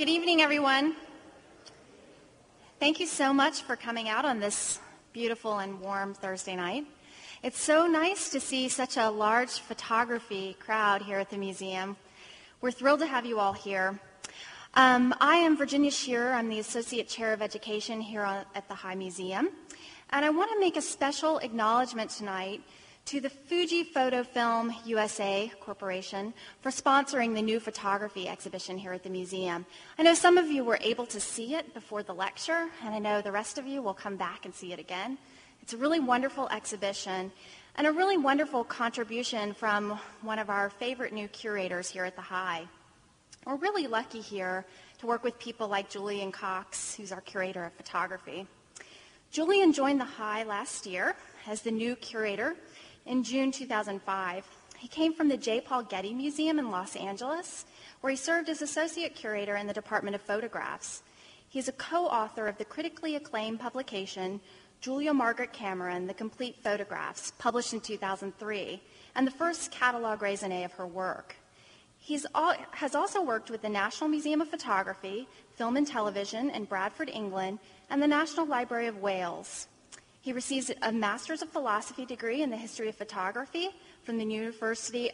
Good evening, everyone. Thank you so much for coming out on this beautiful and warm Thursday night. It's so nice to see such a large photography crowd here at the museum. We're thrilled to have you all here. I am Virginia Shearer. I'm the Associate Chair of Education here at the High Museum. And I want to make a special acknowledgement tonight to the Fuji Photo Film USA Corporation for sponsoring the new photography exhibition here at the museum. I know some of you were able to see it before the lecture, and I know the rest of you will come back and see it again. It's a really wonderful exhibition and a really wonderful contribution from one of our favorite new curators here at the High. We're really lucky here to work with people like Julian Cox, who's our curator of photography. Julian joined the High last year as the new curator in June 2005. He came from the J. Paul Getty Museum in Los Angeles, where he served as associate curator in the Department of Photographs. He is a co-author of the critically acclaimed publication Julia Margaret Cameron, The Complete Photographs, published in 2003, and the first catalog raisonné of her work. He has also worked with the National Museum of Photography, Film and Television in Bradford, England, and the National Library of Wales. He received a Master's of Philosophy degree in the History of Photography from the University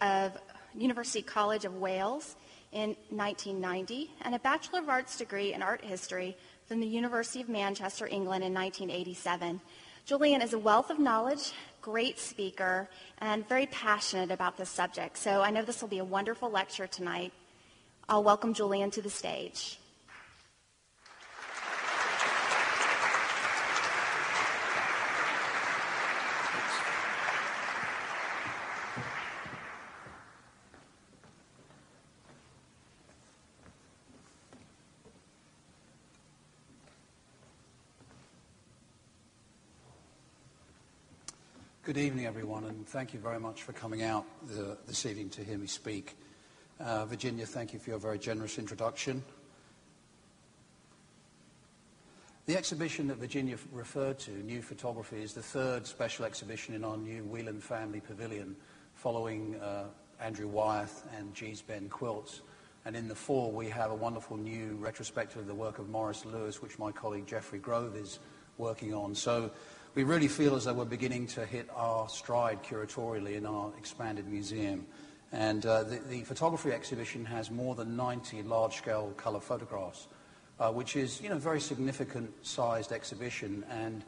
College of Wales in 1990, and a Bachelor of Arts degree in Art History from the University of Manchester, England in 1987. Julian is a wealth of knowledge, great speaker, and very passionate about this subject. So I know this will be a wonderful lecture tonight. I'll welcome Julian to the stage. Good evening, everyone, and thank you very much for coming out this evening to hear me speak. Virginia, thank you for your very generous introduction. The exhibition that Virginia referred to, New Photography, is the third special exhibition in our new Wieland family pavilion, following Andrew Wyeth and G's Ben Quilts. And in the fall, we have a wonderful new retrospective of the work of Morris Lewis, which my colleague Jeffrey Grove is working on. So we really feel as though we're beginning to hit our stride curatorially in our expanded museum. And the photography exhibition has more than 90 large-scale color photographs, which is, a very significant sized exhibition, and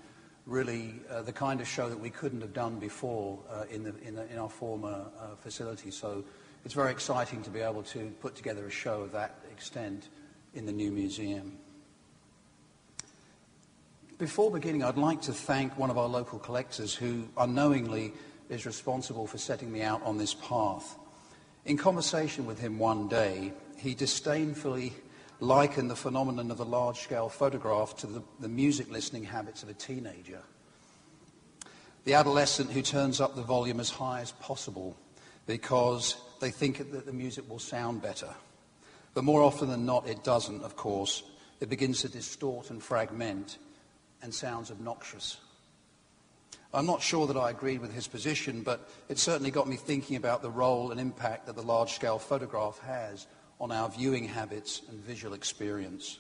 really the kind of show that we couldn't have done before in our former facility. So it's very exciting to be able to put together a show of that extent in the new museum. Before beginning, I'd like to thank one of our local collectors who unknowingly is responsible for setting me out on this path. In conversation with him one day, he disdainfully likened the phenomenon of the large-scale photograph to the music listening habits of a teenager. The adolescent who turns up the volume as high as possible because they think that the music will sound better. But more often than not, it doesn't, of course. It begins to distort and fragment and sounds obnoxious. I'm not sure that I agreed with his position, but it certainly got me thinking about the role and impact that the large-scale photograph has on our viewing habits and visual experience.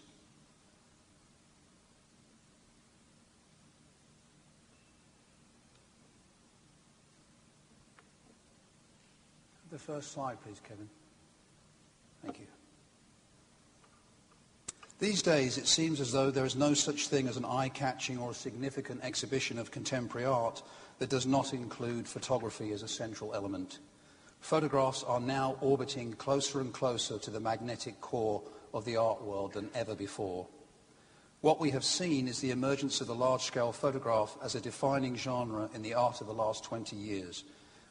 The first slide, please, Kevin. Thank you. These days, it seems as though there is no such thing as an eye-catching or a significant exhibition of contemporary art that does not include photography as a central element. Photographs are now orbiting closer and closer to the magnetic core of the art world than ever before. What we have seen is the emergence of the large-scale photograph as a defining genre in the art of the last 20 years,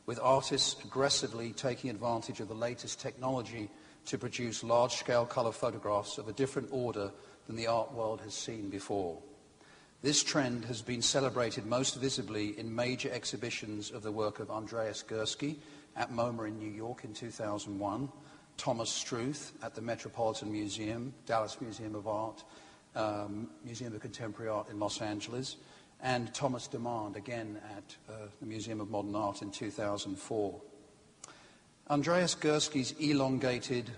with artists aggressively taking advantage of the latest technology to produce large-scale color photographs of a different order than the art world has seen before. This trend has been celebrated most visibly in major exhibitions of the work of Andreas Gursky at MoMA in New York in 2001, Thomas Struth at the Metropolitan Museum, Dallas Museum of Art, Museum of Contemporary Art in Los Angeles, and Thomas Demand again at the Museum of Modern Art in 2004. Andreas Gursky's elongated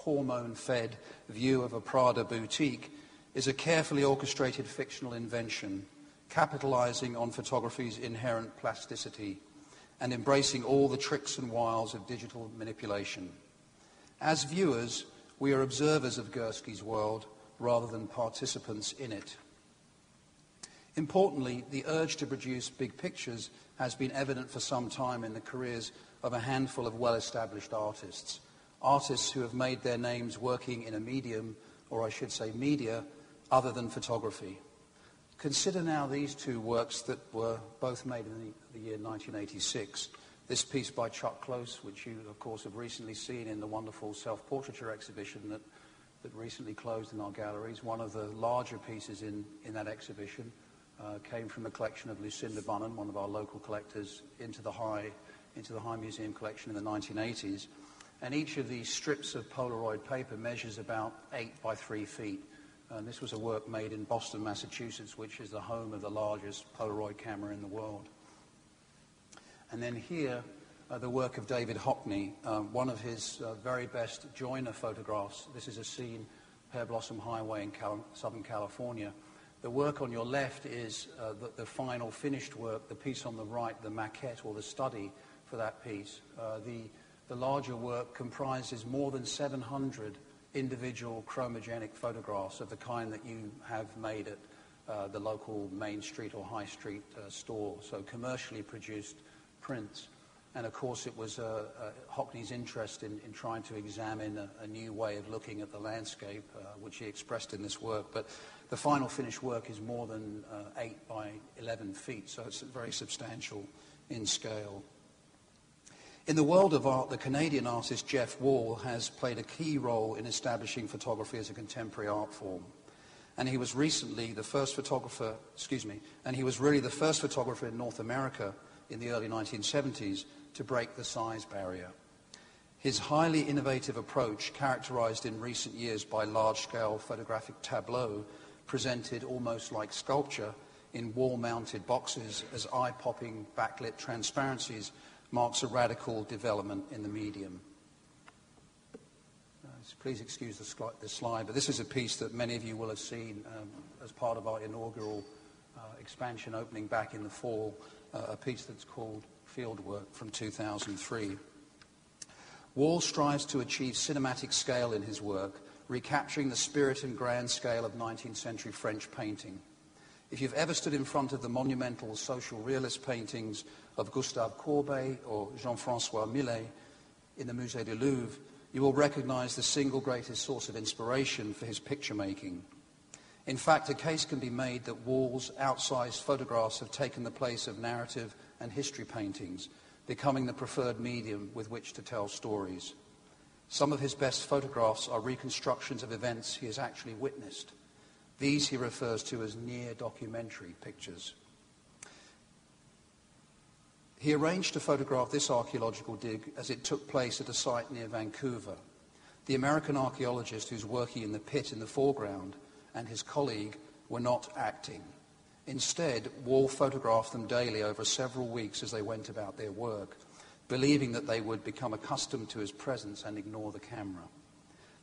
hormone-fed view of a Prada boutique is a carefully orchestrated fictional invention, capitalizing on photography's inherent plasticity and embracing all the tricks and wiles of digital manipulation. As viewers, we are observers of Gursky's world rather than participants in it. Importantly, the urge to produce big pictures has been evident for some time in the careers of a handful of well-established artists, artists who have made their names working in a medium, or I should say media, other than photography. Consider now these two works that were both made in the year 1986. This piece by Chuck Close, which you, of course, have recently seen in the wonderful self-portraiture exhibition that recently closed in our galleries. One of the larger pieces in that exhibition came from the collection of Lucinda Bunnan, one of our local collectors, into the High Museum collection in the 1980s. And each of these strips of Polaroid paper measures about 8 by 3 feet. And this was a work made in Boston, Massachusetts, which is the home of the largest Polaroid camera in the world. And then here, the work of David Hockney, one of his very best joiner photographs. This is a scene, Pear Blossom Highway in Southern California. The work on your left is the final finished work. The piece on the right, the maquette or the study for that piece. The larger work comprises more than 700 individual chromogenic photographs of the kind that you have made at the local Main Street or High Street store, so commercially produced prints. And of course it was Hockney's interest in trying to examine a new way of looking at the landscape, which he expressed in this work. But the final finished work is more than 8 by 11 feet, so it's very substantial in scale. In the world of art, the Canadian artist Jeff Wall has played a key role in establishing photography as a contemporary art form. And he was recently the first photographer, and he was really the first photographer in North America in the early 1970s to break the size barrier. His highly innovative approach, characterized in recent years by large-scale photographic tableaux, presented almost like sculpture in wall-mounted boxes as eye-popping backlit transparencies, marks a radical development in the medium. Please excuse the slide, but this is a piece that many of you will have seen as part of our inaugural expansion opening back in the fall, a piece that's called Fieldwork from 2003. Wall strives to achieve cinematic scale in his work, recapturing the spirit and grand scale of 19th century French painting. If you've ever stood in front of the monumental social realist paintings of Gustave Courbet or Jean-François Millet in the Musée du Louvre, you will recognize the single greatest source of inspiration for his picture making. In fact, a case can be made that Wall's outsized photographs have taken the place of narrative and history paintings, becoming the preferred medium with which to tell stories. Some of his best photographs are reconstructions of events he has actually witnessed. These he refers to as near-documentary pictures. He arranged to photograph this archaeological dig as it took place at a site near Vancouver. The American archaeologist who's working in the pit in the foreground and his colleague were not acting. Instead, Wall photographed them daily over several weeks as they went about their work, believing that they would become accustomed to his presence and ignore the camera.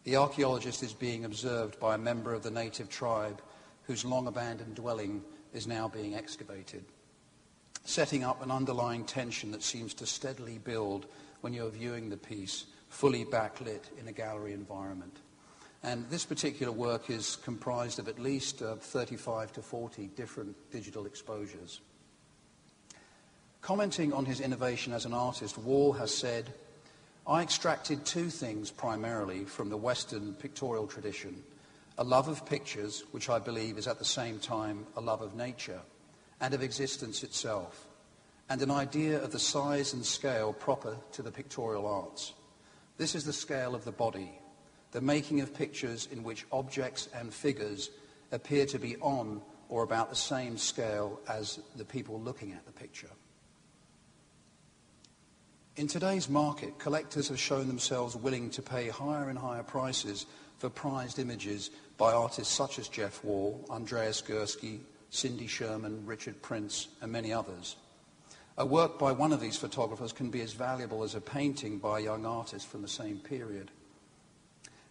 The archaeologist is being observed by a member of the native tribe whose long-abandoned dwelling is now being excavated, setting up an underlying tension that seems to steadily build when you're viewing the piece, fully backlit in a gallery environment. And this particular work is comprised of at least 35 to 40 different digital exposures. Commenting on his innovation as an artist, Wall has said, "I extracted two things primarily from the Western pictorial tradition, a love of pictures, which I believe is at the same time a love of nature and of existence itself, and an idea of the size and scale proper to the pictorial arts. This is the scale of the body, the making of pictures in which objects and figures appear to be on or about the same scale as the people looking at the picture." In today's market, collectors have shown themselves willing to pay higher and higher prices for prized images by artists such as Jeff Wall, Andreas Gursky, Cindy Sherman, Richard Prince, and many others. A work by one of these photographers can be as valuable as a painting by a young artist from the same period.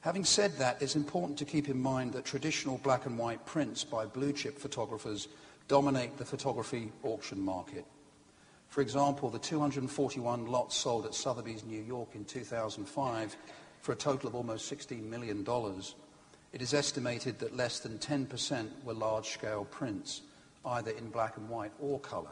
Having said that, it's important to keep in mind that traditional black and white prints by blue-chip photographers dominate the photography auction market. For example, the 241 lots sold at Sotheby's, New York in 2005 for a total of almost $16 million, it is estimated that less than 10% were large-scale prints, either in black and white or color.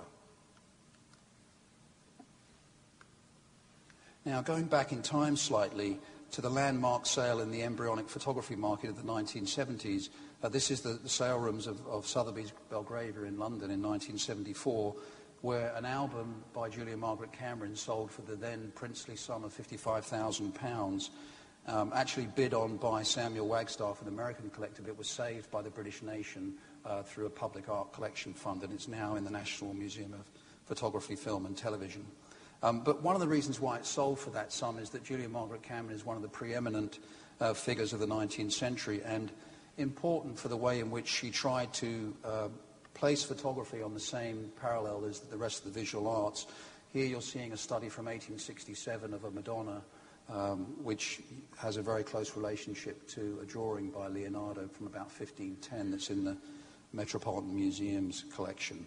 Now, going back in time slightly to the landmark sale in the embryonic photography market of the 1970s, this is the sale rooms of Sotheby's Belgravia in London in 1974, where an album by Julia Margaret Cameron sold for the then princely sum of £55,000, actually bid on by Samuel Wagstaff, an American collector, but it was saved by the British nation through a public art collection fund, and it's now in the National Museum of Photography, Film and Television. But one of the reasons why it sold for that sum is that Julia Margaret Cameron is one of the preeminent figures of the 19th century, and important for the way in which she tried to place photography on the same parallel as the rest of the visual arts. Here you're seeing a study from 1867 of a Madonna, which has a very close relationship to a drawing by Leonardo from about 1510 that's in the Metropolitan Museum's collection.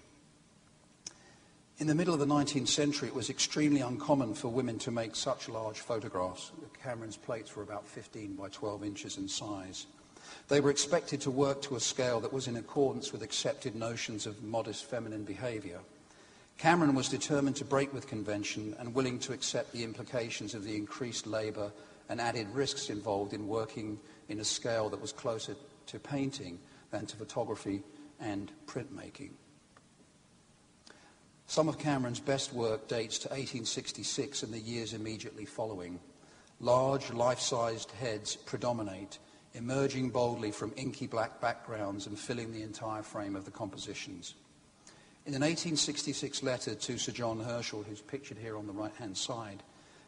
In the middle of the 19th century, it was extremely uncommon for women to make such large photographs. Cameron's plates were about 15 by 12 inches in size. They were expected to work to a scale that was in accordance with accepted notions of modest feminine behavior. Cameron was determined to break with convention and willing to accept the implications of the increased labor and added risks involved in working in a scale that was closer to painting than to photography and printmaking. Some of Cameron's best work dates to 1866 and the years immediately following. Large, life-sized heads predominate, emerging boldly from inky black backgrounds and filling the entire frame of the compositions. In an 1866 letter to Sir John Herschel, who's pictured here on the right-hand side,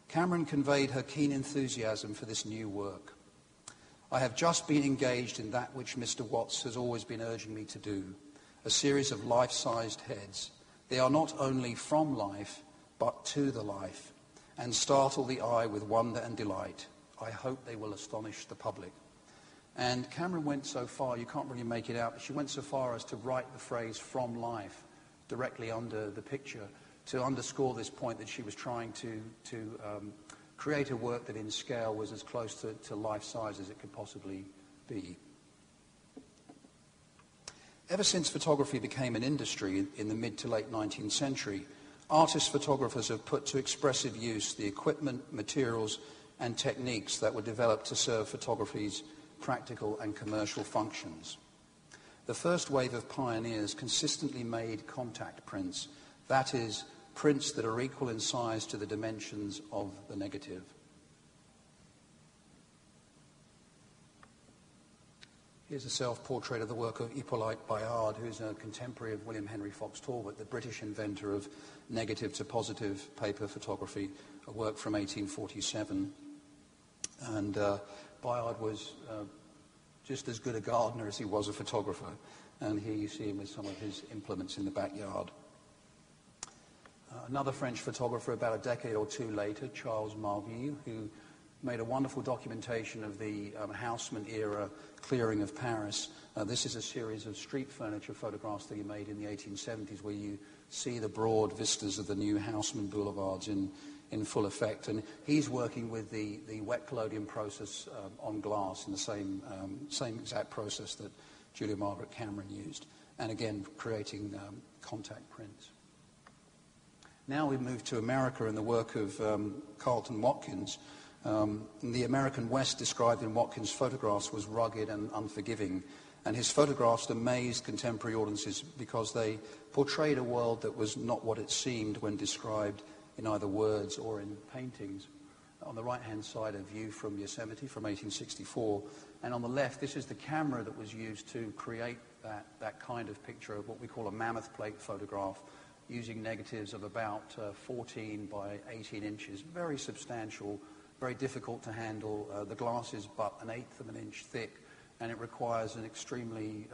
Cameron conveyed her keen enthusiasm for this new work. "I have just been engaged in that which Mr. Watts has always been urging me to do, a series of life-sized heads. They are not only from life, but to the life, and startle the eye with wonder and delight. I hope they will astonish the public." And Cameron went so far, you can't really make it out, but she went so far as to write the phrase "from life" directly under the picture to underscore this point that she was trying to create a work that in scale was as close to life size as it could possibly be. Ever since photography became an industry in the mid to late 19th century, artist photographers have put to expressive use the equipment, materials, and techniques that were developed to serve photography's practical and commercial functions. The first wave of pioneers consistently made contact prints, that is, prints that are equal in size to the dimensions of the negative. Here's a self-portrait of the work of Hippolyte Bayard, who's a contemporary of William Henry Fox Talbot, the British inventor of negative to positive paper photography, a work from 1847. And Bayard was just as good a gardener as he was a photographer. And here you see him with some of his implements in the backyard. Another French photographer about a decade or two later, Charles Marquis, who made a wonderful documentation of the Haussmann era clearing of Paris. This is a series of street furniture photographs that he made in the 1870s, where you see the broad vistas of the new Haussmann boulevards in full effect. And he's working with the wet collodion process on glass in the same exact process that Julia Margaret Cameron used, and again creating contact prints. Now we move to America and the work of Carleton Watkins. The American West described in Watkins' photographs was rugged and unforgiving, and his photographs amazed contemporary audiences because they portrayed a world that was not what it seemed when described in either words or in paintings. On the right-hand side, a view from Yosemite from 1864, and on the left, this is the camera that was used to create that kind of picture of what we call a mammoth plate photograph, using negatives of about 14 by 18 inches, very substantial, very difficult to handle. The glass is but 1/8 of an inch thick, and it requires an extremely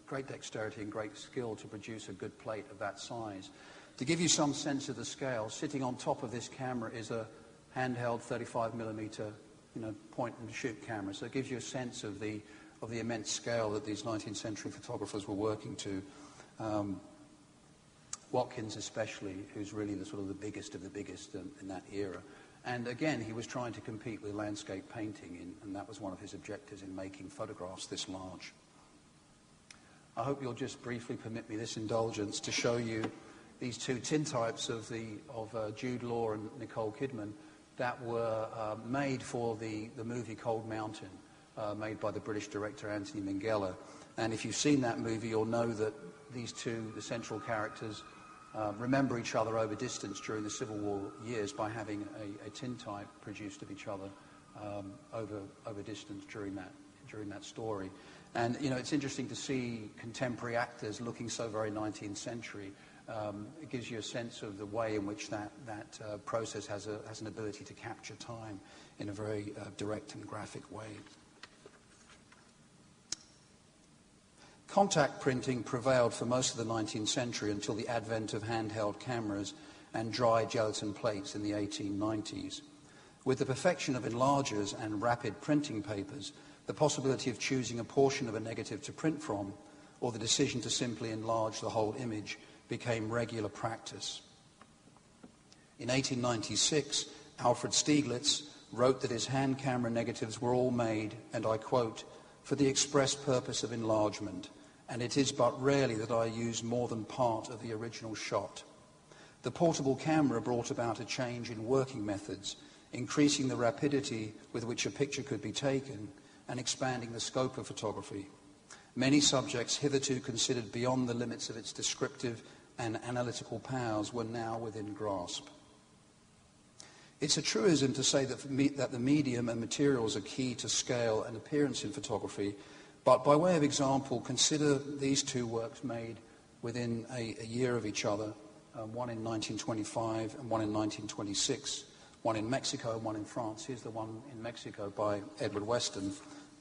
great dexterity and great skill to produce a good plate of that size. To give you some sense of the scale, sitting on top of this camera is a handheld 35mm point-and-shoot camera. So it gives you a sense of the immense scale that these 19th century photographers were working to. Watkins especially, who's really the sort of the biggest of the biggest in that era. And again, he was trying to compete with landscape painting, and that was one of his objectives in making photographs this large. I hope you'll just briefly permit me this indulgence to show you these two tintypes of Jude Law and Nicole Kidman that were made for the movie Cold Mountain, made by the British director Anthony Minghella. And if you've seen that movie, you'll know that these two, the central characters, remember each other over distance during the Civil War years by having a tintype produced of each other over distance during that story. And it's interesting to see contemporary actors looking so very 19th century. It gives you a sense of the way in which that process has an ability to capture time in a very direct and graphic way. Contact printing prevailed for most of the 19th century until the advent of handheld cameras and dry gelatin plates in the 1890s. With the perfection of enlargers and rapid printing papers, the possibility of choosing a portion of a negative to print from, or the decision to simply enlarge the whole image, became regular practice. In 1896, Alfred Stieglitz wrote that his hand camera negatives were all made, and I quote, "for the express purpose of enlargement, and it is but rarely that I use more than part of the original shot." The portable camera brought about a change in working methods, increasing the rapidity with which a picture could be taken and expanding the scope of photography. Many subjects hitherto considered beyond the limits of its descriptive and analytical powers were now within grasp. It's a truism to say that the medium and materials are key to scale and appearance in photography, but by way of example, consider these two works made within a year of each other, one in 1925 and one in 1926, one in Mexico and one in France. Here's the one in Mexico by Edward Weston,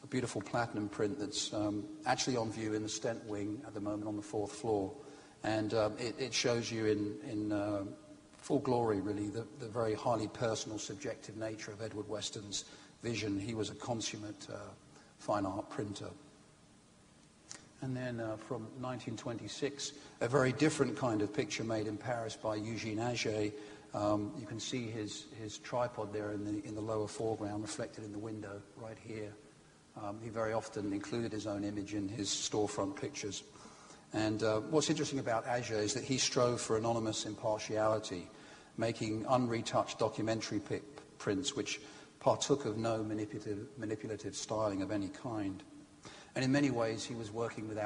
a beautiful platinum print that's actually on view in the stent wing at the moment on the 4th floor. And it shows you in full glory, really, the very highly personal, subjective nature of Edward Weston's vision. He was a consummate fine art printer. And then from 1926, a very different kind of picture made in Paris by Eugene Ashay. You can see his tripod there in the lower foreground, reflected in the window right here. He very often included his own image in his storefront pictures. And what's interesting about Ashay is that he strove for anonymous impartiality, making unretouched documentary prints which partook of no manipulative styling of any kind. And in many ways, he was working with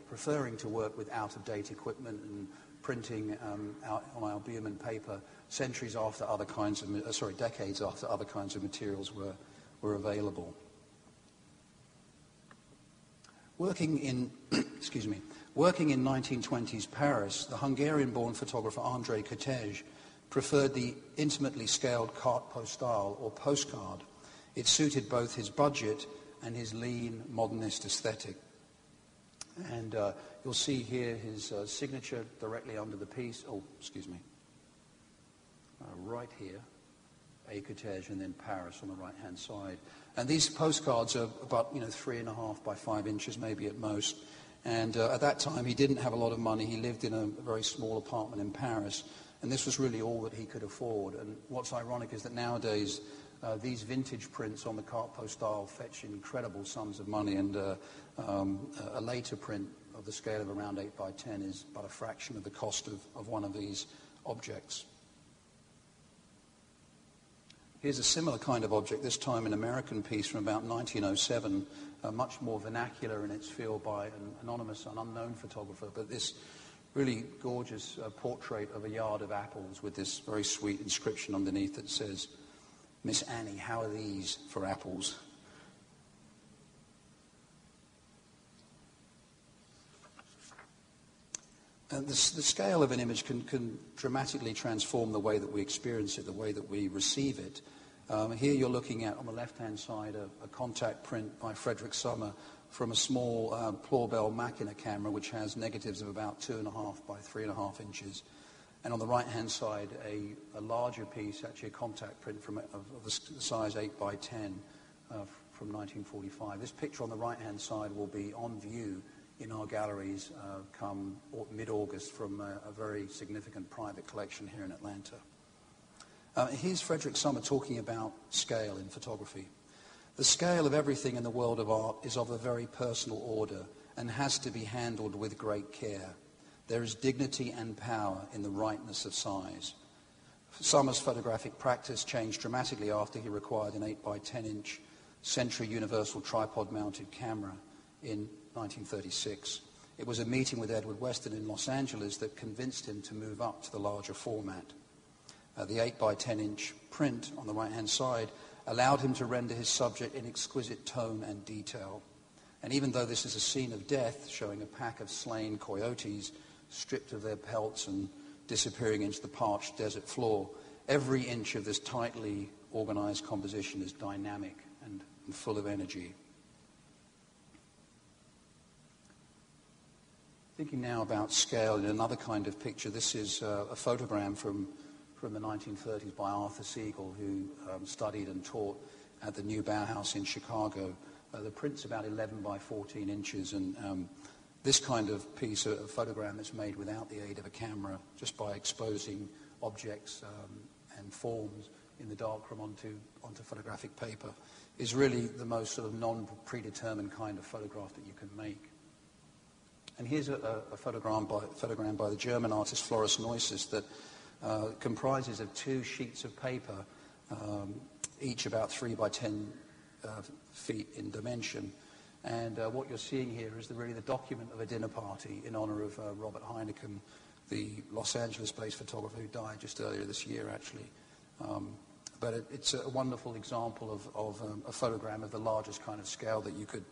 preferring to work with out-of-date equipment and printing out on albumen paper decades after other kinds of materials were available. Working in 1920s Paris, the Hungarian-born photographer André Cortez preferred the intimately scaled carte postale or postcard. It suited both his budget and his lean, modernist aesthetic. And you'll see here his signature directly under the piece. Right here, A. Cortez, and then Paris on the right-hand side. And these postcards are about 3.5 by 5 inches, maybe at most. And at that time, he didn't have a lot of money. He lived in a very small apartment in Paris, and this was really all that he could afford. And what's ironic is that nowadays, these vintage prints on the carte postale fetch incredible sums of money, and a later print of the scale of around 8 by 10 is but a fraction of the cost of one of these objects. Here's a similar kind of object, this time an American piece from about 1907, much more vernacular in its feel by an anonymous and unknown photographer, but this really gorgeous portrait of a yard of apples with this very sweet inscription underneath that says, "Miss Annie, how are these for apples?" And the scale of an image can dramatically transform the way that we experience it, the way that we receive it. Here you're looking at, on the left-hand side, a contact print by Frederick Summer from a small Plaurbel Machina camera, which has negatives of about 2.5 by 3.5 inches. and on the right-hand side, a larger piece, actually a contact print of the size 8 by 10 from 1945. This picture on the right-hand side will be on view in our galleries come mid-August from a very significant private collection here in Atlanta. Here's Frederick Summer talking about scale in photography. The scale of everything in the world of art is of a very personal order and has to be handled with great care. There is dignity and power in the rightness of size. Summer's photographic practice changed dramatically after he acquired an 8 by 10 inch Century Universal tripod-mounted camera in 1936. It was a meeting with Edward Weston in Los Angeles that convinced him to move up to the larger format. The 8 by 10 inch print on the right-hand side allowed him to render his subject in exquisite tone and detail. And even though this is a scene of death, showing a pack of slain coyotes stripped of their pelts and disappearing into the parched desert floor, every inch of this tightly organized composition is dynamic and full of energy. Thinking now about scale in another kind of picture, this is a photogram from the 1930s by Arthur Siegel, who studied and taught at the New Bauhaus in Chicago. The print's about 11 by 14 inches, and this kind of piece, a photogram that's made without the aid of a camera, just by exposing objects and forms in the darkroom onto photographic paper, is really the most sort of non-predetermined kind of photograph that you can make. And here's a photogram by the German artist Flores Niemann that comprises of 2 sheets of paper, each about 3 by 10 feet in dimension. And what you're seeing here is really the document of a dinner party in honor of Robert Heineken, the Los Angeles-based photographer who died just earlier this year, actually. But it's a wonderful example of a photogram of the largest kind of scale that you could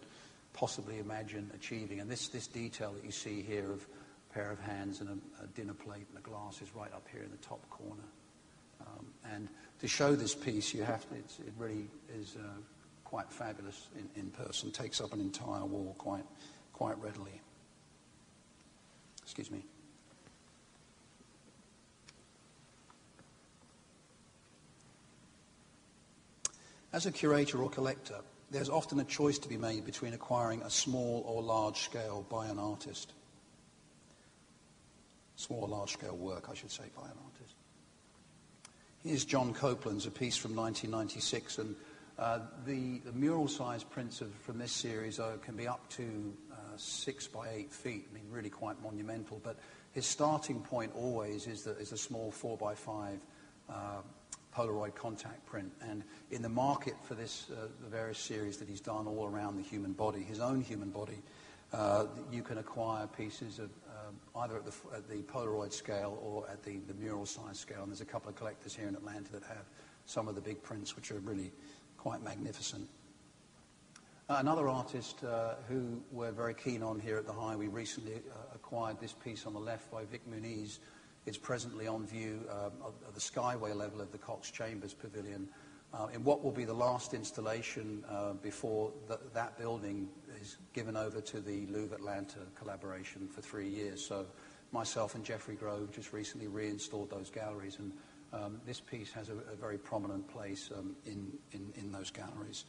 possibly imagine achieving. And this detail that you see here of a pair of hands and a dinner plate and a glass is right up here in the top corner. And to show this piece, you have to, it really is quite fabulous in person. Takes up an entire wall quite readily. Excuse me. As a curator or collector, there's often a choice to be made between acquiring a small or large scale by an artist. Small or large scale work, I should say, by an artist. Here's John Copeland's, a piece from 1996, and the mural size prints from this series can be up to 6 by 8 feet. I mean, really quite monumental, but his starting point always is a small 4 by 5 Polaroid contact print. And in the market for this, the various series that he's done all around the human body, his own human body, you can acquire pieces of either at the Polaroid scale or at the mural size scale. And there's a couple of collectors here in Atlanta that have some of the big prints, which are really quite magnificent. Another artist who we're very keen on here at the High, we recently acquired this piece on the left by Vik Muniz. It's presently on view at the skyway level of the Cox Chambers Pavilion in what will be the last installation before that building is given over to the Louvre Atlanta collaboration for 3 years. So myself and Jeffrey Grove just recently reinstalled those galleries, and this piece has a very prominent place in those galleries.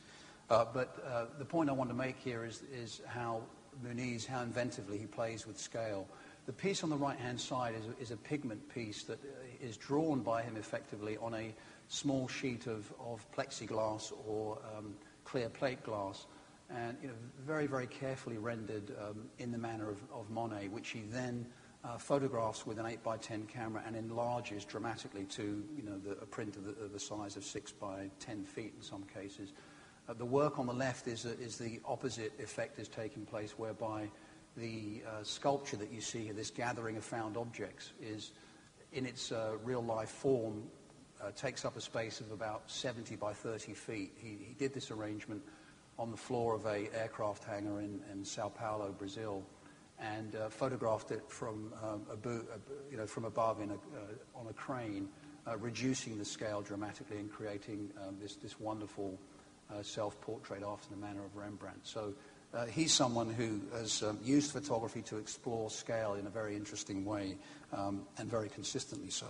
But the point I want to make here is how Muniz, how inventively he plays with scale. The piece on the right-hand side is a pigment piece that is drawn by him effectively on a small sheet of plexiglass or clear plate glass, and very, very carefully rendered in the manner of Monet, which he then photographs with an 8 by 10 camera and enlarges dramatically to a print of the size of 6 by 10 feet in some cases. The work on the left is the opposite effect is taking place, whereby the sculpture that you see here, this gathering of found objects, is in its real-life form, takes up a space of about 70 by 30 feet. He did this arrangement on the floor of an aircraft hangar in Sao Paulo, Brazil, and photographed it from from above on a crane, reducing the scale dramatically and creating this wonderful self-portrait after the manner of Rembrandt. So he's someone who has used photography to explore scale in a very interesting way, and very consistently so.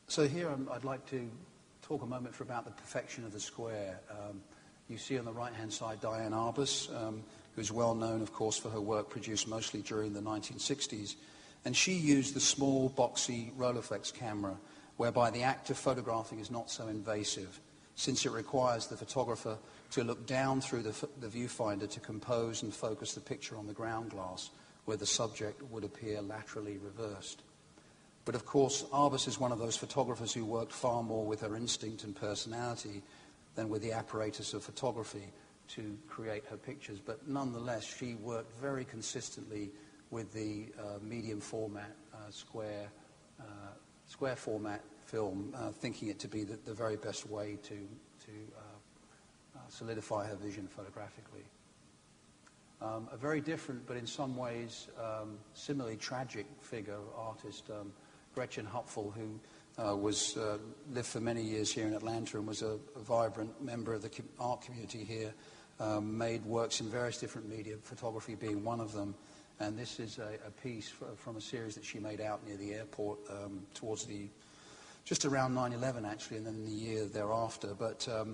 So here I'd like to talk a moment about the perfection of the square. You see on the right-hand side Diane Arbus, who's well known, of course, for her work produced mostly during the 1960s. And she used the small, boxy Rolleiflex camera, whereby the act of photographing is not so invasive, since it requires the photographer to look down through the viewfinder to compose and focus the picture on the ground glass, where the subject would appear laterally reversed. But of course, Arbus is one of those photographers who worked far more with her instinct and personality than with the apparatus of photography to create her pictures. But nonetheless, she worked very consistently with the medium format, square format film, thinking it to be the very best way to solidify her vision photographically. A very different, but in some ways similarly tragic figure, artist, Gretchen Hope, who lived for many years here in Atlanta and was a vibrant member of the art community here, made works in various different media, photography being one of them. And this is a piece from a series that she made out near the airport just around 9/11 actually, and then the year thereafter. But so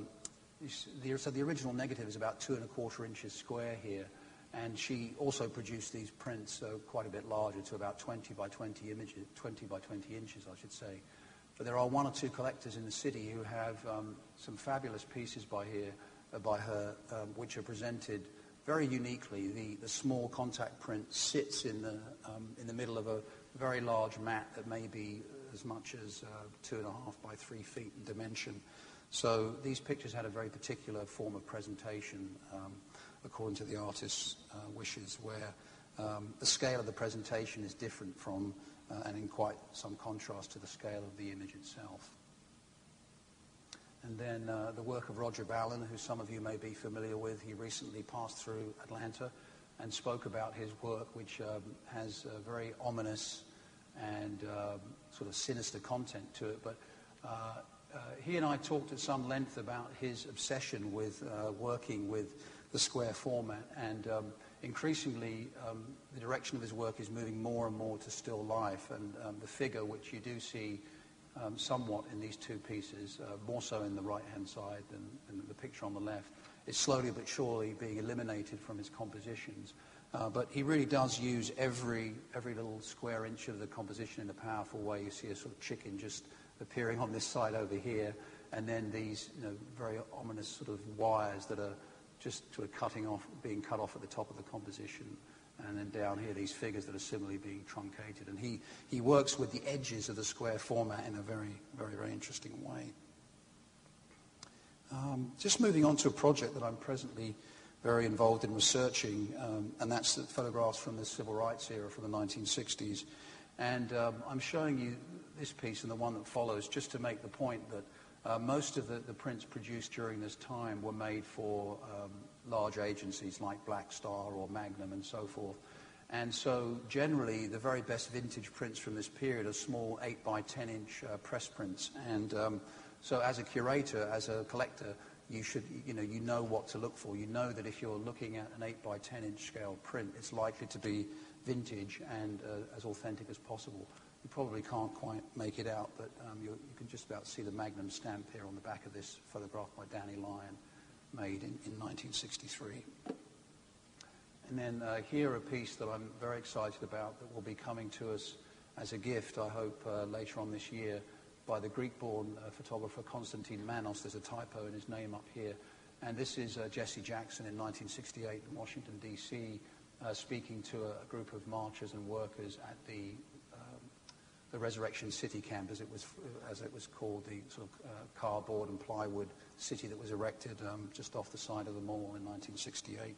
the original negative is about 2¼ inches square here. And she also produced these prints, quite a bit larger, to about 20 by 20 inches, I should say. But there are one or two collectors in the city who have some fabulous pieces by her, which are presented very uniquely. The small contact print sits in the middle of a very large mat that may be as much as 2.5 by 3 feet in dimension. So these pictures had a very particular form of presentation, according to the artist's wishes, where the scale of the presentation is different from, and in quite some contrast to the scale of the image itself. And then the work of Roger Ballen, who some of you may be familiar with. He recently passed through Atlanta and spoke about his work, which has a very ominous and sort of sinister content to it. But he and I talked at some length about his obsession with working with the square format, and increasingly the direction of his work is moving more and more to still life, and the figure, which you do see somewhat in these two pieces, more so in the right-hand side than the picture on the left, is slowly but surely being eliminated from his compositions. But he really does use every little square inch of the composition in a powerful way. You see a sort of chicken just appearing on this side over here, and then these very ominous sort of wires that are just sort of being cut off at the top of the composition, and then down here these figures that are similarly being truncated. And he works with the edges of the square format in a very, very, very interesting way. Just moving on to a project that I'm presently very involved in researching, and that's the photographs from the civil rights era from the 1960s. And I'm showing you this piece and the one that follows just to make the point that most of the prints produced during this time were made for large agencies like Black Star or Magnum and so forth. And so generally the very best vintage prints from this period are small 8 by 10 inch press prints. And so as a curator, as a collector, you should, you know what to look for. You know that if you're looking at an 8 by 10 inch scale print, it's likely to be vintage and as authentic as possible. You probably can't quite make it out, but you can just about see the Magnum stamp here on the back of this photograph by Danny Lyon, made in 1963. And then here a piece that I'm very excited about that will be coming to us as a gift, I hope, later on this year, by the Greek-born photographer Konstantin Manos. There's a typo in his name up here. And this is Jesse Jackson in 1968 in Washington, D.C., speaking to a group of marchers and workers at the Resurrection City camp, as it was called, the sort of cardboard and plywood city that was erected just off the side of the mall in 1968.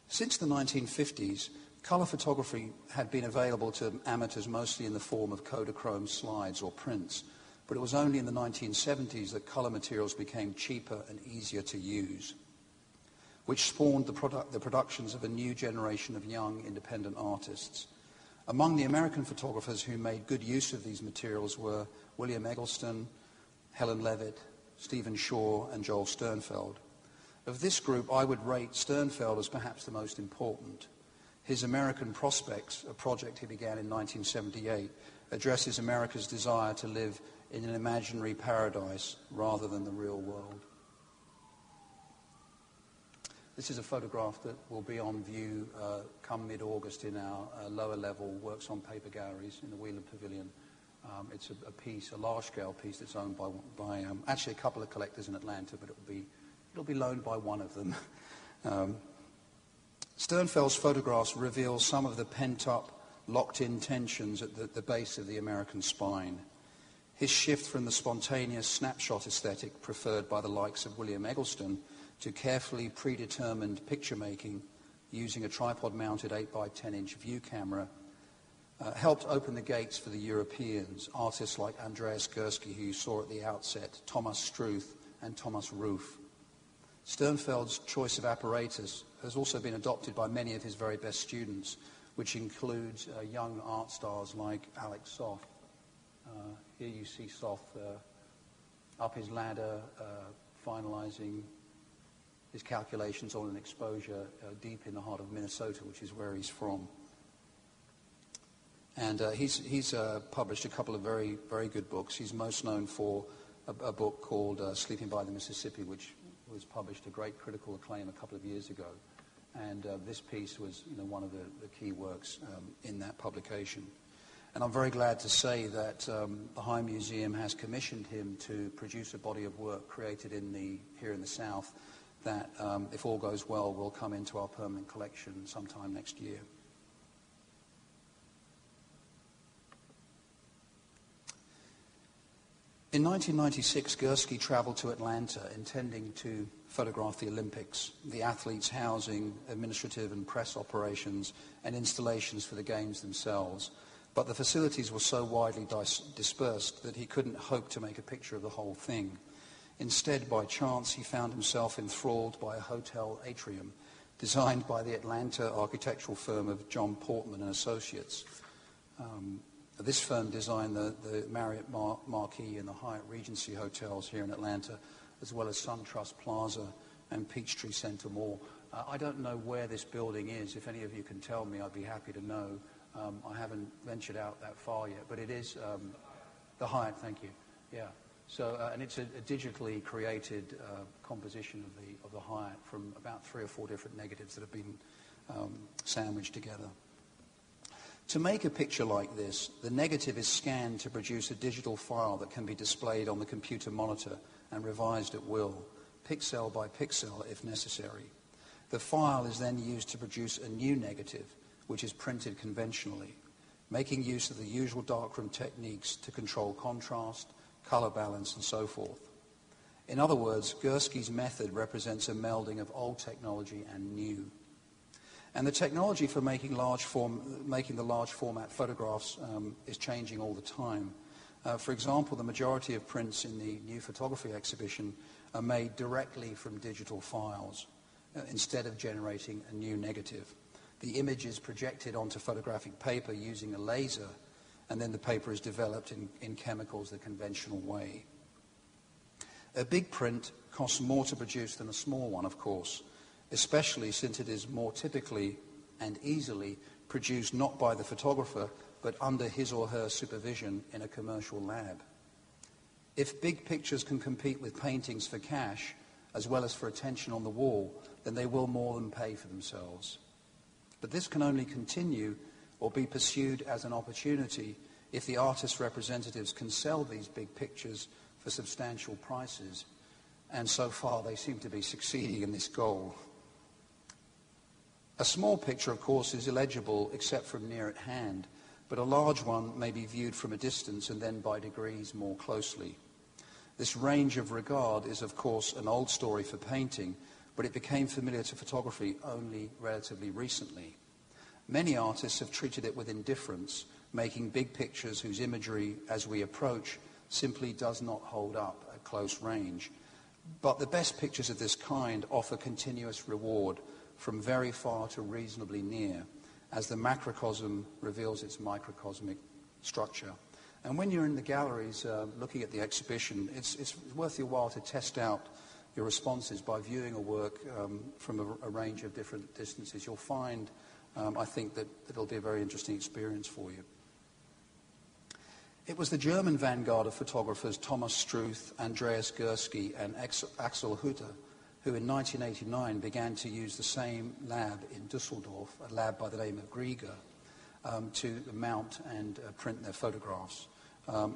Since the 1950s, colour photography had been available to amateurs mostly in the form of Kodachrome slides or prints, but it was only in the 1970s that colour materials became cheaper and easier to use. which spawned the productions of a new generation of young independent artists. Among the American photographers who made good use of these materials were William Eggleston, Helen Levitt, Stephen Shaw, and Joel Sternfeld. Of this group, I would rate Sternfeld as perhaps the most important. His American Prospects, a project he began in 1978, addresses America's desire to live in an imaginary paradise rather than the real world. This is a photograph that will be on view come mid-August in our lower level Works on Paper galleries in the Wieland Pavilion. It's a piece, a large-scale piece that's owned by actually a couple of collectors in Atlanta, but it'll be loaned by one of them. Sternfeld's photographs reveal some of the pent-up, locked-in tensions at the base of the American spine. His shift from the spontaneous snapshot aesthetic preferred by the likes of William Eggleston to carefully predetermined picture-making using a tripod-mounted 8x10-inch view camera helped open the gates for the Europeans, artists like Andreas Gursky, who you saw at the outset, Thomas Struth, and Thomas Roof. Sternfeld's choice of apparatus has also been adopted by many of his very best students, which includes young art stars like Alex Soth. Here you see Soth up his ladder, finalizing his calculations on an exposure deep in the heart of Minnesota, which is where he's from. And he's published a couple of very, very good books. He's most known for a book called Sleeping by the Mississippi, which was published to great critical acclaim a couple of years ago. And this piece was one of the key works in that publication. And I'm very glad to say that the High Museum has commissioned him to produce a body of work created here in the South that, if all goes well, will come into our permanent collection sometime next year. In 1996, Gursky traveled to Atlanta intending to photograph the Olympics, the athletes' housing, administrative and press operations, and installations for the games themselves. But the facilities were so widely dispersed that he couldn't hope to make a picture of the whole thing. Instead, by chance, he found himself enthralled by a hotel atrium designed by the Atlanta architectural firm of John Portman and Associates. This firm designed the Marriott Marquis and the Hyatt Regency hotels here in Atlanta, as well as SunTrust Plaza and Peachtree Center Mall. I don't know where this building is. If any of you can tell me, I'd be happy to know. I haven't ventured out that far yet, but it is the Hyatt, thank you. Yeah. So, and it's a digitally created composition of the Hyatt from about 3 or 4 different negatives that have been sandwiched together. To make a picture like this, the negative is scanned to produce a digital file that can be displayed on the computer monitor and revised at will, pixel by pixel if necessary. The file is then used to produce a new negative, which is printed conventionally, making use of the usual darkroom techniques to control contrast, color balance, and so forth. In other words, Gursky's method represents a melding of old technology and new. And the technology for making the large format photographs is changing all the time. For example, the majority of prints in the new photography exhibition are made directly from digital files instead of generating a new negative. The image is projected onto photographic paper using a laser, and then the paper is developed in chemicals the conventional way. A big print costs more to produce than a small one, of course, especially since it is more typically and easily produced not by the photographer, but under his or her supervision in a commercial lab. If big pictures can compete with paintings for cash, as well as for attention on the wall, then they will more than pay for themselves. But this can only continue or be pursued as an opportunity if the artist representatives can sell these big pictures for substantial prices, and so far they seem to be succeeding in this goal. A small picture, of course, is illegible except from near at hand, but a large one may be viewed from a distance and then by degrees more closely. This range of regard is, of course, an old story for painting, but it became familiar to photography only relatively recently. Many artists have treated it with indifference, making big pictures whose imagery, as we approach, simply does not hold up at close range. But the best pictures of this kind offer continuous reward from very far to reasonably near, as the macrocosm reveals its microcosmic structure. And when you're in the galleries looking at the exhibition, it's worth your while to test out your responses by viewing a work from a range of different distances. You'll find, I think, that it'll be a very interesting experience for you. It was the German vanguard of photographers Thomas Struth, Andreas Gursky, and Axel Hutter who in 1989 began to use the same lab in Dusseldorf, a lab by the name of Grieger, to mount and print their photographs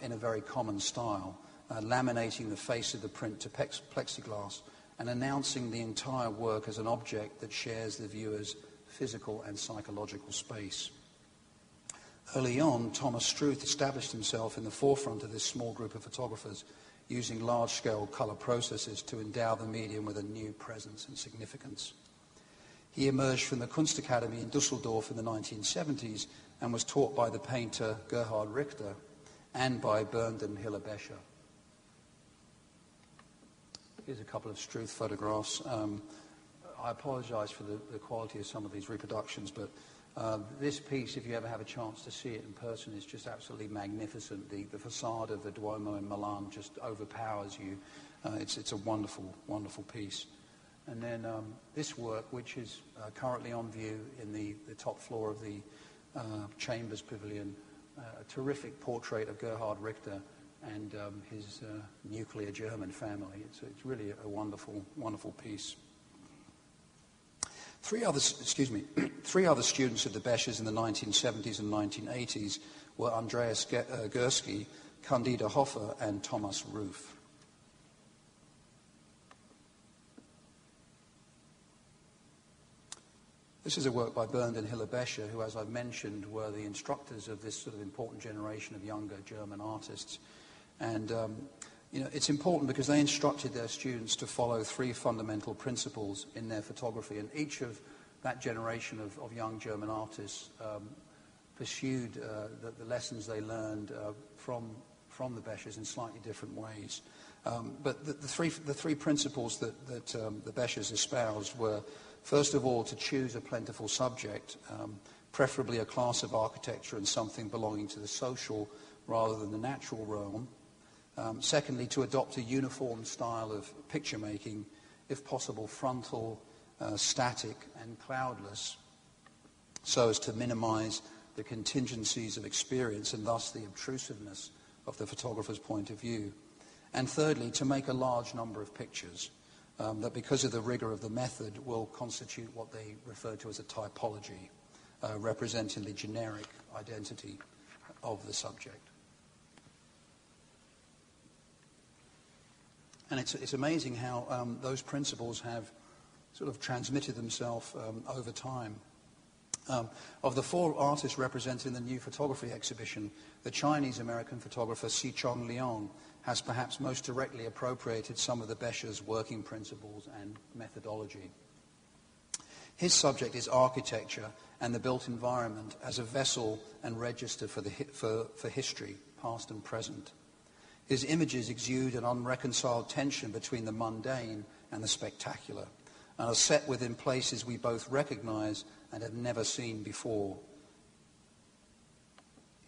in a very common style, laminating the face of the print to plexiglass and announcing the entire work as an object that shares the viewer's physical and psychological space. Early on, Thomas Struth established himself in the forefront of this small group of photographers, using large-scale color processes to endow the medium with a new presence and significance. He emerged from the Kunstakademie in Dusseldorf in the 1970s and was taught by the painter Gerhard Richter and by Bernd and Hiller Becher. Here's a couple of Struth photographs. I apologize for the quality of some of these reproductions, but this piece, if you ever have a chance to see it in person, is just absolutely magnificent. The facade of the Duomo in Milan just overpowers you. It's a wonderful, wonderful piece. And then this work, which is currently on view in the top floor of the Chambers Pavilion, a terrific portrait of Gerhard Richter and his nuclear German family. It's really a wonderful, wonderful piece. Three other students of the Beschers in the 1970s and 1980s were Andreas Gursky, Candida Hoffer, and Thomas Roof. This is a work by Bernd and Hiller Becher, who, as I've mentioned, were the instructors of this sort of important generation of younger German artists. And it's important because they instructed their students to follow three fundamental principles in their photography, and each of that generation of young German artists pursued the lessons they learned from the Beschers in slightly different ways. But the three principles that the Beschers espoused were, first of all, to choose a plentiful subject, preferably a class of architecture and something belonging to the social rather than the natural realm. Secondly, to adopt a uniform style of picture making, if possible frontal, static and cloudless, so as to minimize the contingencies of experience and thus the obtrusiveness of the photographer's point of view. And thirdly, to make a large number of pictures that, because of the rigor of the method, will constitute what they refer to as a typology, representing the generic identity of the subject. And it's amazing how those principles have sort of transmitted themselves over time. Of the four artists represented in the new photography exhibition, the Chinese-American photographer Xichong Liang has perhaps most directly appropriated some of the Beschers' working principles and methodology. His subject is architecture and the built environment as a vessel and register for history, past and present. His images exude an unreconciled tension between the mundane and the spectacular, and are set within places we both recognize and have never seen before.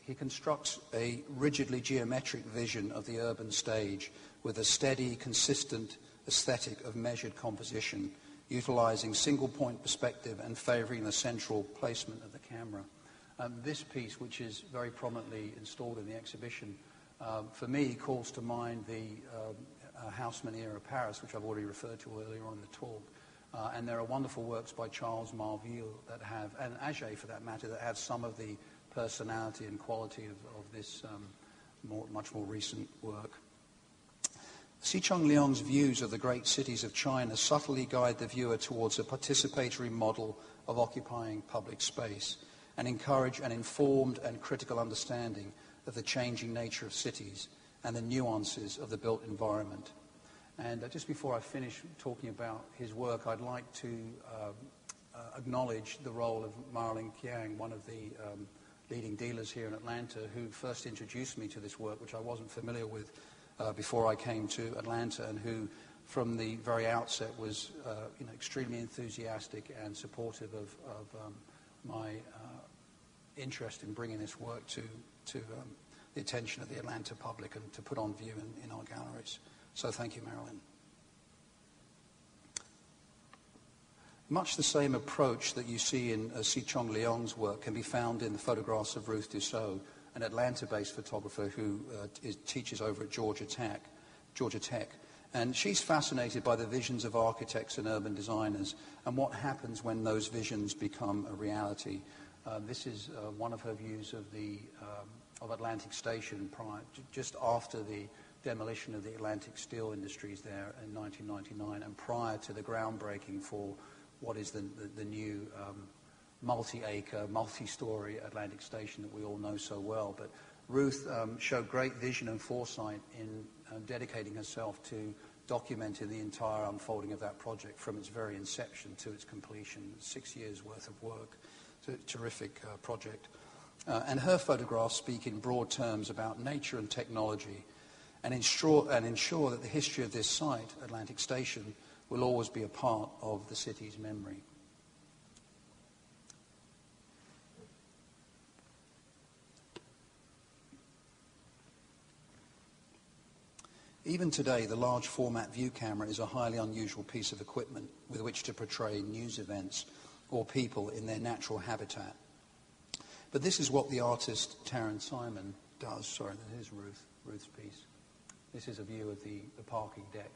He constructs a rigidly geometric vision of the urban stage with a steady, consistent aesthetic of measured composition, utilizing single-point perspective and favoring the central placement of the camera. This piece, which is very prominently installed in the exhibition, for me, calls to mind the Haussmann era Paris, which I've already referred to earlier on in the talk. And there are wonderful works by Charles Marville that have, and Ashay for that matter, that have some of the personality and quality of this much more recent work. Xichong Liang's views of the great cities of China subtly guide the viewer towards a participatory model of occupying public space and encourage an informed and critical understanding of the changing nature of cities and the nuances of the built environment. And just before I finish talking about his work, I'd like to acknowledge the role of Marling Qiang, one of the leading dealers here in Atlanta, who first introduced me to this work, which I wasn't familiar with before I came to Atlanta, and who from the very outset was extremely enthusiastic and supportive of my interest in bringing this work to the attention of the Atlanta public and to put on view in our galleries. So thank you, Marilyn. Much the same approach that you see in Si-Chong Liang's work can be found in the photographs of Ruth Dussault, an Atlanta-based photographer who teaches over at Georgia Tech. And she's fascinated by the visions of architects and urban designers and what happens when those visions become a reality. This is one of her views of Atlantic Station just after the demolition of the Atlantic steel industries there in 1999 and prior to the groundbreaking for what is the new multi-acre, multi-story Atlantic Station that we all know so well. But Ruth showed great vision and foresight in dedicating herself to documenting the entire unfolding of that project from its very inception to its completion, 6 years worth of work. It's a terrific project. And her photographs speak in broad terms about nature and technology and ensure that the history of this site, Atlantic Station, will always be a part of the city's memory. Even today, the large format view camera is a highly unusual piece of equipment with which to portray news events or people in their natural habitat. But this is what the artist Terrence Simon does. Sorry, that is Ruth's piece. This is a view of the parking deck,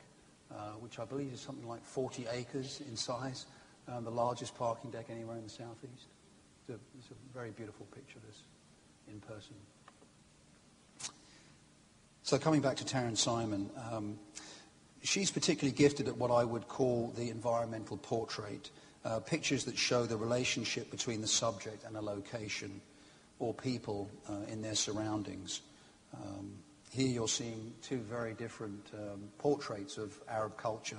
which I believe is something like 40 acres in size, the largest parking deck anywhere in the southeast. It's a very beautiful picture of this in person. So coming back to Terrence Simon, she's particularly gifted at what I would call the environmental portrait, pictures that show the relationship between the subject and a location or people in their surroundings. Here you're seeing two very different portraits of Arab culture.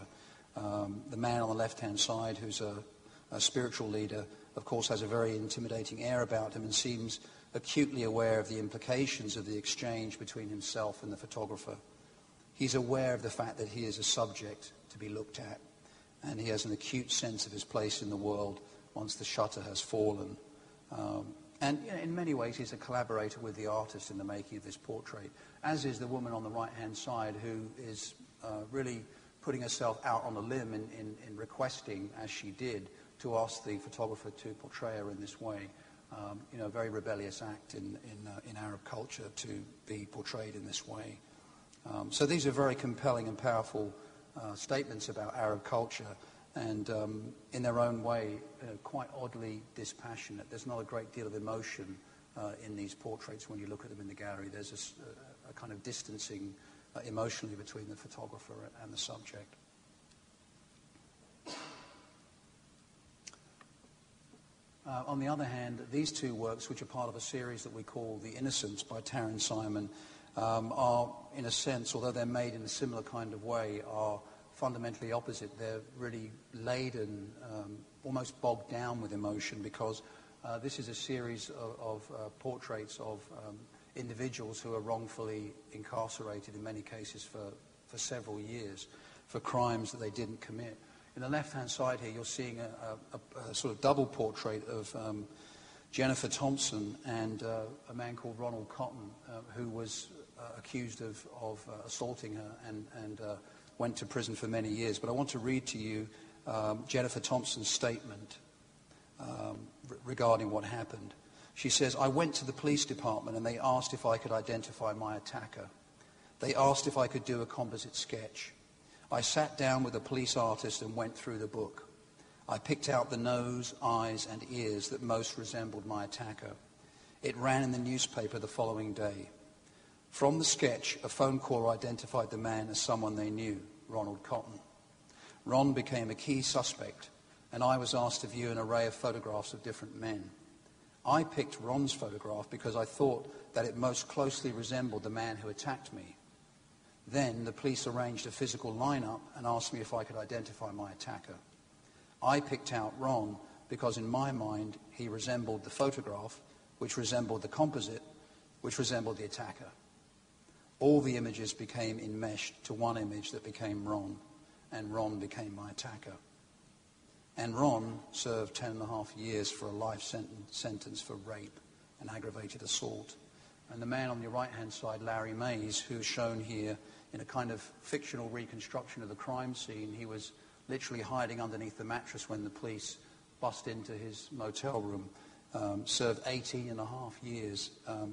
The man on the left-hand side, who's a spiritual leader, of course has a very intimidating air about him and seems acutely aware of the implications of the exchange between himself and the photographer. He's aware of the fact that he is a subject to be looked at, and he has an acute sense of his place in the world once the shutter has fallen. And in many ways, he's a collaborator with the artist in the making of this portrait, as is the woman on the right-hand side, who is really putting herself out on a limb in requesting, as she did, to ask the photographer to portray her in this way. A very rebellious act in Arab culture to be portrayed in this way. So these are very compelling and powerful statements about Arab culture, and in their own way, quite oddly dispassionate. There's not a great deal of emotion in these portraits when you look at them in the gallery. There's a kind of distancing emotionally between the photographer and the subject. On the other hand, these two works, which are part of a series that we call The Innocence by Terrence Simon, are, in a sense, although they're made in a similar kind of way, are fundamentally opposite. They're really laden, almost bogged down with emotion, because this is a series of portraits of individuals who are wrongfully incarcerated, in many cases for several years, for crimes that they didn't commit. In the left-hand side here, you're seeing a sort of double portrait of Jennifer Thompson and a man called Ronald Cotton, who was accused of assaulting her and went to prison for many years. But I want to read to you Jennifer Thompson's statement regarding what happened. She says, "I went to the police department and they asked if I could identify my attacker. They asked if I could do a composite sketch. I sat down with a police artist and went through the book. I picked out the nose, eyes, and ears that most resembled my attacker. It ran in the newspaper the following day. From the sketch, a phone caller identified the man as someone they knew, Ronald Cotton. Ron became a key suspect, and I was asked to view an array of photographs of different men. I picked Ron's photograph because I thought that it most closely resembled the man who attacked me. Then the police arranged a physical lineup and asked me if I could identify my attacker. I picked out Ron because in my mind he resembled the photograph, which resembled the composite, which resembled the attacker. All the images became enmeshed to one image that became Ron, and Ron became my attacker. And Ron served 10.5 years for a life sentence for rape and aggravated assault. And the man on your right-hand side, Larry Mays, who is shown here in a kind of fictional reconstruction of the crime scene, he was literally hiding underneath the mattress when the police bust into his motel room, served 18.5 years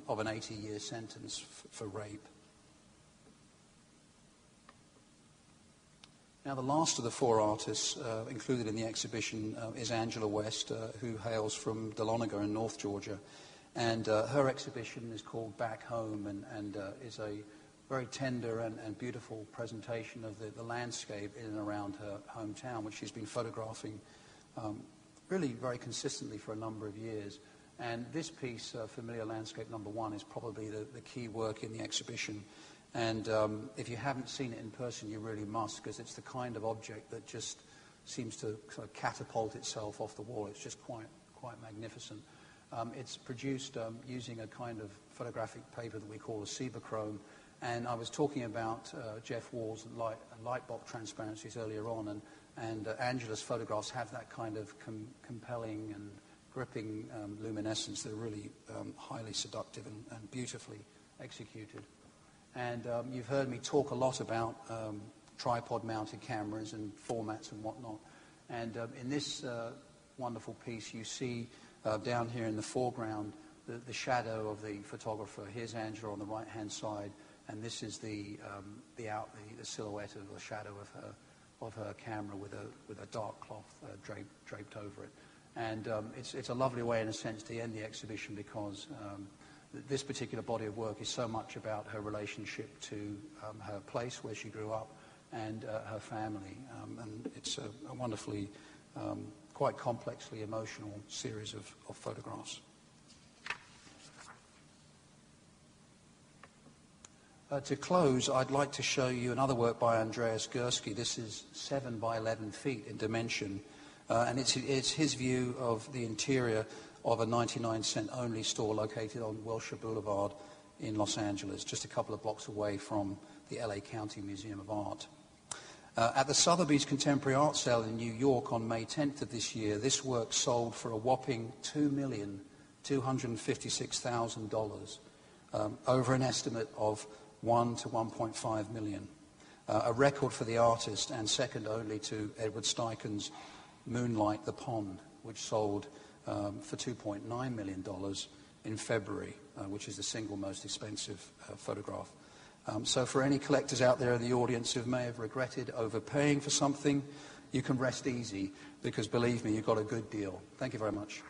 of an 80-year sentence for rape. Now, the last of the 4 artists included in the exhibition is Angela West, who hails from Dahlonega in North Georgia. And her exhibition is called Back Home and is a very tender and beautiful presentation of the landscape in and around her hometown, which she's been photographing really very consistently for a number of years. And this piece, Familiar Landscape Number 1, is probably the key work in the exhibition. And if you haven't seen it in person, you really must, because it's the kind of object that just seems to sort of catapult itself off the wall. It's just quite magnificent. It's produced using a kind of photographic paper that we call a Cibachrome. And I was talking about Jeff Wall's light box transparencies earlier on, and Angela's photographs have that kind of compelling and gripping luminescence that are really highly seductive and beautifully executed. And you've heard me talk a lot about tripod-mounted cameras and formats and whatnot. And in this wonderful piece, you see down here in the foreground the shadow of the photographer. Here's Angela on the right-hand side, and this is the silhouette of the shadow of her camera with a dark cloth draped over it. And it's a lovely way, in a sense, to end the exhibition, because this particular body of work is so much about her relationship to her place where she grew up and her family. And it's a wonderfully, quite complexly emotional series of photographs. To close, I'd like to show you another work by Andreas Gursky. This is 7 by 11 feet in dimension, and it's his view of the interior of a 99-cent only store located on Wilshire Boulevard in Los Angeles, just a couple of blocks away from the LA County Museum of Art. At the Sotheby's Contemporary Art Sale in New York on May 10th of this year, this work sold for a whopping $2,256,000, over an estimate of $1 to $1.5 million, a record for the artist and second only to Edward Steichen's Moonlight the Pond, which sold for $2.9 million in February, which is the single most expensive photograph. So for any collectors out there in the audience who may have regretted overpaying for something, you can rest easy, because believe me, you've got a good deal. Thank you very much.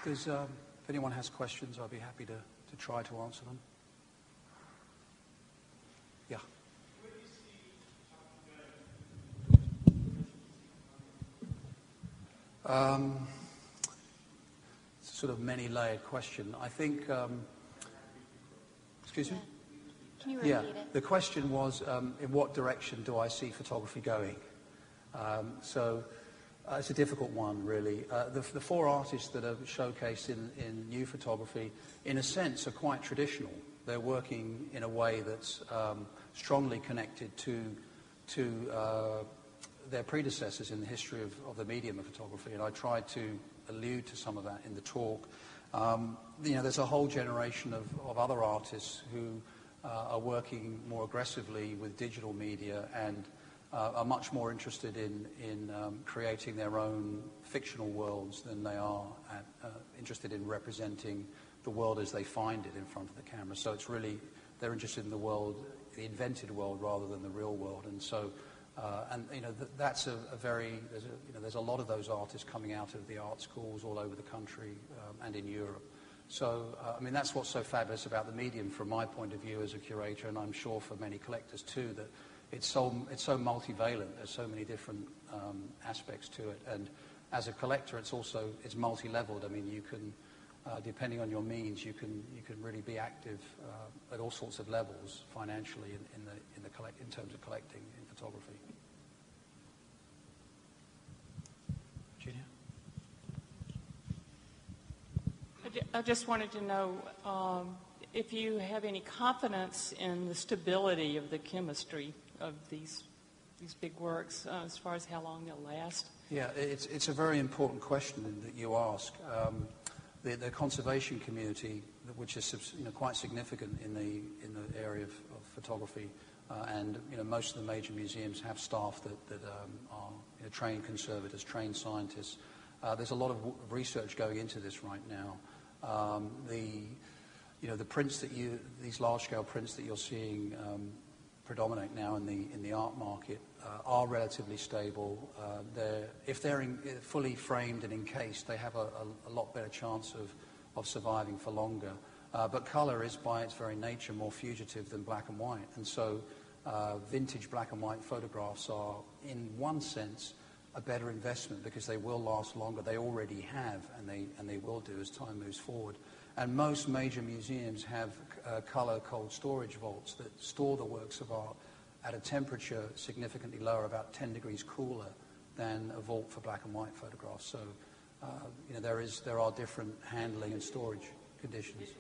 If anyone has questions, I'll be happy to try to answer them. Yeah. It's a sort of many-layered question. I think, excuse me? Can you repeat it? The question was, in what direction do I see photography going? It's a difficult one, really. The 4 artists that are showcased in new photography, in a sense, are quite traditional. They're working in a way that's strongly connected to their predecessors in the history of the medium of photography, and I tried to allude to some of that in the talk. There's a whole generation of other artists who are working more aggressively with digital media and are much more interested in creating their own fictional worlds than they are interested in representing the world as they find it in front of the camera. So it's really, they're interested in the world, the invented world, rather than the real world. And so, that's there's a lot of those artists coming out of the art schools all over the country and in Europe. So, that's what's so fabulous about the medium from my point of view as a curator, and I'm sure for many collectors too, that it's so multivalent. There's so many different aspects to it, and as a collector, it's multi-leveled. You can, depending on your means, you can really be active at all sorts of levels financially in terms of collecting in photography. I just wanted to know if you have any confidence in the stability of the chemistry of these big works as far as how long they'll last. Yeah, it's a very important question that you ask. The conservation community, which is quite significant in the area of photography, and most of the major museums have staff that are trained conservators, trained scientists. There's a lot of research going into this right now. The prints these large-scale prints that you're seeing predominate now in the art market are relatively stable. If they're fully framed and encased, they have a lot better chance of surviving for longer. But color is, by its very nature, more fugitive than black and white, and so vintage black and white photographs are, in one sense, a better investment because they will last longer. They already have, and they will do as time moves forward. And most major museums have color cold storage vaults that store the works of art at a temperature significantly lower, about 10 degrees cooler than a vault for black and white photographs. So there are different handling and storage conditions.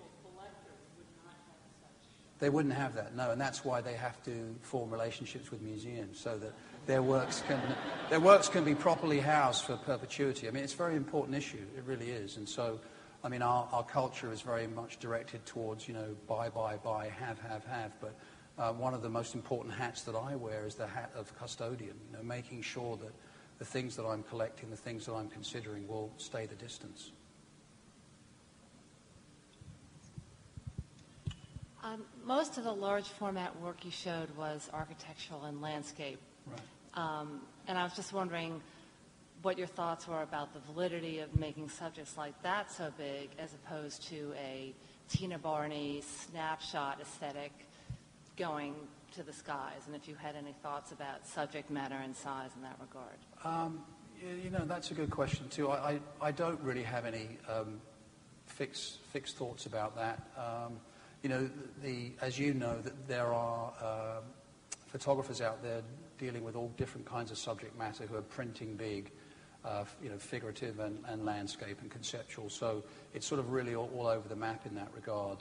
They wouldn't have that, no, and that's why they have to form relationships with museums so that their works can be properly housed for perpetuity. I mean, it's a very important issue, it really is. And so, I mean, our culture is very much directed towards, buy, have. But one of the most important hats that I wear is the hat of custodian, making sure that the things that I'm collecting, the things that I'm considering will stay the distance. Most of the large format work you showed was architectural and landscape. Right. And I was just wondering what your thoughts were about the validity of making subjects like that so big as opposed to a Tina Barney snapshot aesthetic going to the skies, and if you had any thoughts about subject matter and size in that regard. That's a good question too. I don't really have any fixed thoughts about that. As you know, that there are photographers out there dealing with all different kinds of subject matter who are printing big, figurative and landscape and conceptual. So it's sort of really all over the map in that regard.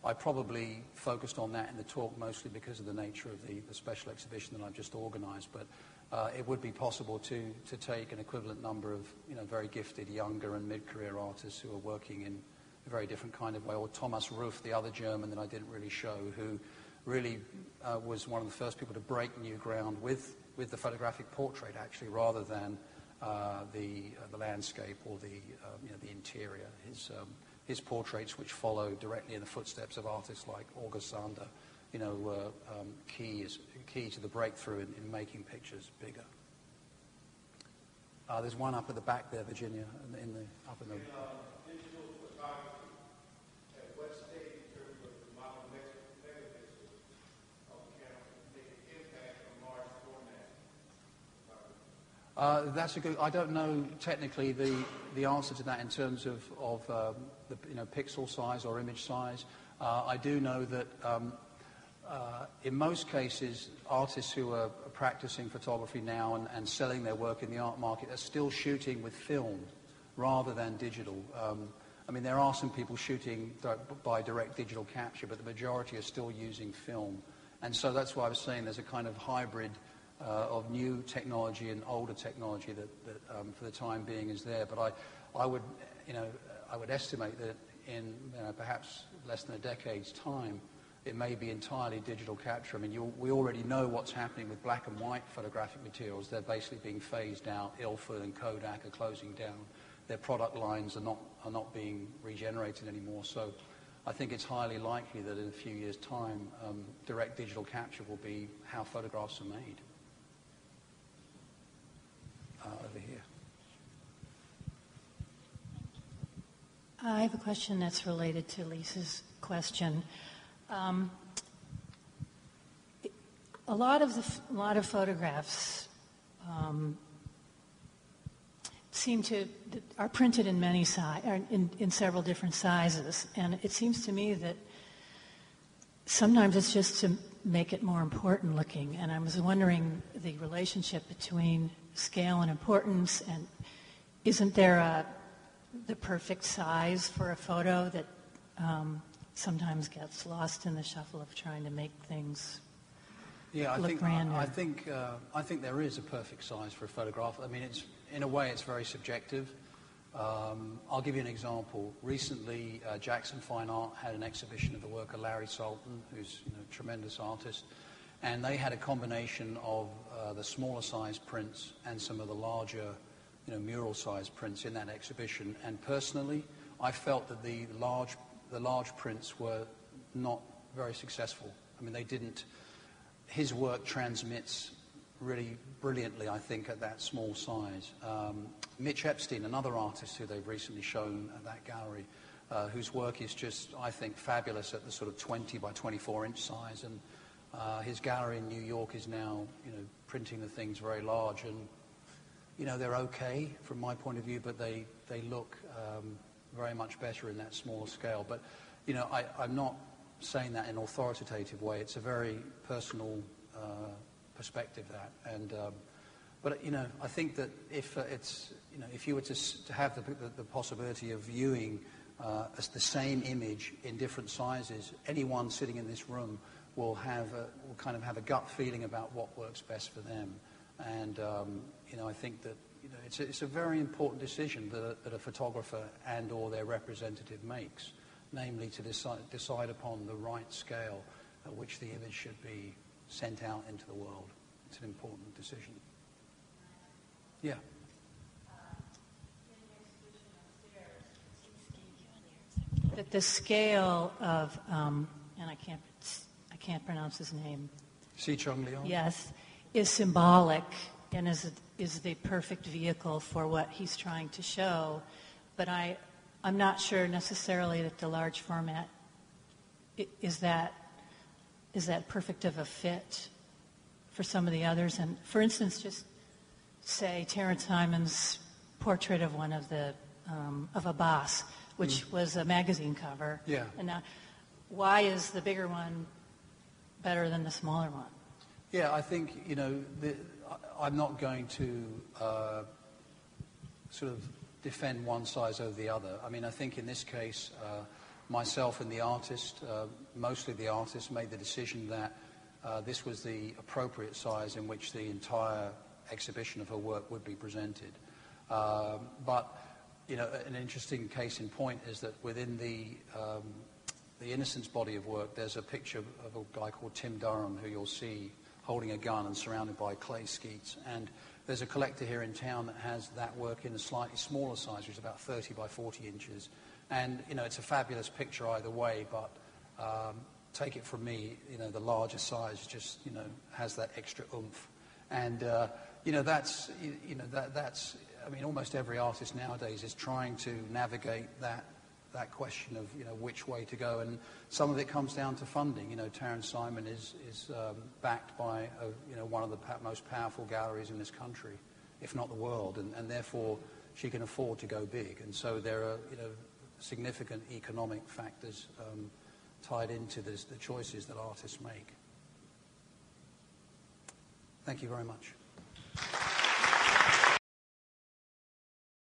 I probably focused on that in the talk mostly because of the nature of the special exhibition that I've just organized. But it would be possible to take an equivalent number of very gifted younger and mid-career artists who are working in a very different kind of way, or Thomas Ruff, the other German that I didn't really show, who really was one of the first people to break new ground with the photographic portrait, actually, rather than the landscape or the interior. His portraits, which follow directly in the footsteps of artists like August Sander, were key to the breakthrough in making pictures bigger. There's one up at the back there, Virginia, up in the. Digital photography, at what stage in terms of the model mechanism of camera make an impact on large format? That's a good. I don't know technically the answer to that in terms of the pixel size or image size. I do know that in most cases, artists who are practicing photography now and selling their work in the art market are still shooting with film rather than digital. I mean, there are some people shooting by direct digital capture, but the majority are still using film. And so that's why I was saying there's a kind of hybrid of new technology and older technology that for the time being is there. But I would estimate that in perhaps less than a decade's time, it may be entirely digital capture. I mean, we already know what's happening with black and white photographic materials. They're basically being phased out. Ilford and Kodak are closing down. Their product lines are not being regenerated anymore. So I think it's highly likely that in a few years' time, direct digital capture will be how photographs are made. Over here. I have a question that's related to Lisa's question. A lot of photographs are printed in many in several different sizes, and it seems to me that sometimes it's just to make it more important looking. And I was wondering the relationship between scale and importance, and isn't there the perfect size for a photo that sometimes gets lost in the shuffle of trying to make things look grander? I think there is a perfect size for a photograph. I mean, in a way, it's very subjective. I'll give you an example. Recently, Jackson Fine Art had an exhibition of the work of Larry Sultan, who's a tremendous artist, and they had a combination of the smaller size prints and some of the larger, mural size prints in that exhibition. And personally, I felt that the large prints were not very successful. I mean, they didn't. His work transmits really brilliantly, I think, at that small size. Mitch Epstein, another artist who they've recently shown at that gallery, whose work is just, I think, fabulous at the sort of 20 by 24 inch size. And his gallery in New York is now, printing the things very large. And, they're okay from my point of view, but they look very much better in that smaller scale. But, I'm not saying that in an authoritative way. It's a very personal perspective, that. And but I think that if if you were to have the possibility of viewing as the same image in different sizes, anyone sitting in this room will kind of have a gut feeling about what works best for them. And I think that it's a very important decision that a photographer and/or their representative makes, namely to decide upon the right scale at which the image should be sent out into the world. It's an important decision. Yeah. That the scale of, and I can't pronounce his name. Si Chung Leong? Yes, is symbolic and is the perfect vehicle for what he's trying to show. But I'm not sure necessarily that the large format is that perfect of a fit for some of the others. And for instance, just say Terrence Simon's portrait of one of the of Abbas, which was a magazine cover. Yeah. And now, why is the bigger one better than the smaller one? Yeah, I think I'm not going to sort of defend one size over the other. I mean, I think in this case, myself and the artist, mostly the artist, made the decision that this was the appropriate size in which the entire exhibition of her work would be presented. But an interesting case in point is that within the Innocence body of work, there's a picture of a guy called Tim Durham, who you'll see holding a gun and surrounded by clay skeets. And there's a collector here in town that has that work in a slightly smaller size, which is about 30 by 40 inches. And, it's a fabulous picture either way, but take it from me, the larger size just, has that extra oomph. And, that's I mean, almost every artist nowadays is trying to navigate that question of, which way to go. And some of it comes down to funding. Terrence Simon is backed by, one of the most powerful galleries in this country, if not the world. And therefore, she can afford to go big. And so there are, significant economic factors tied into the choices that artists make. Thank you very much.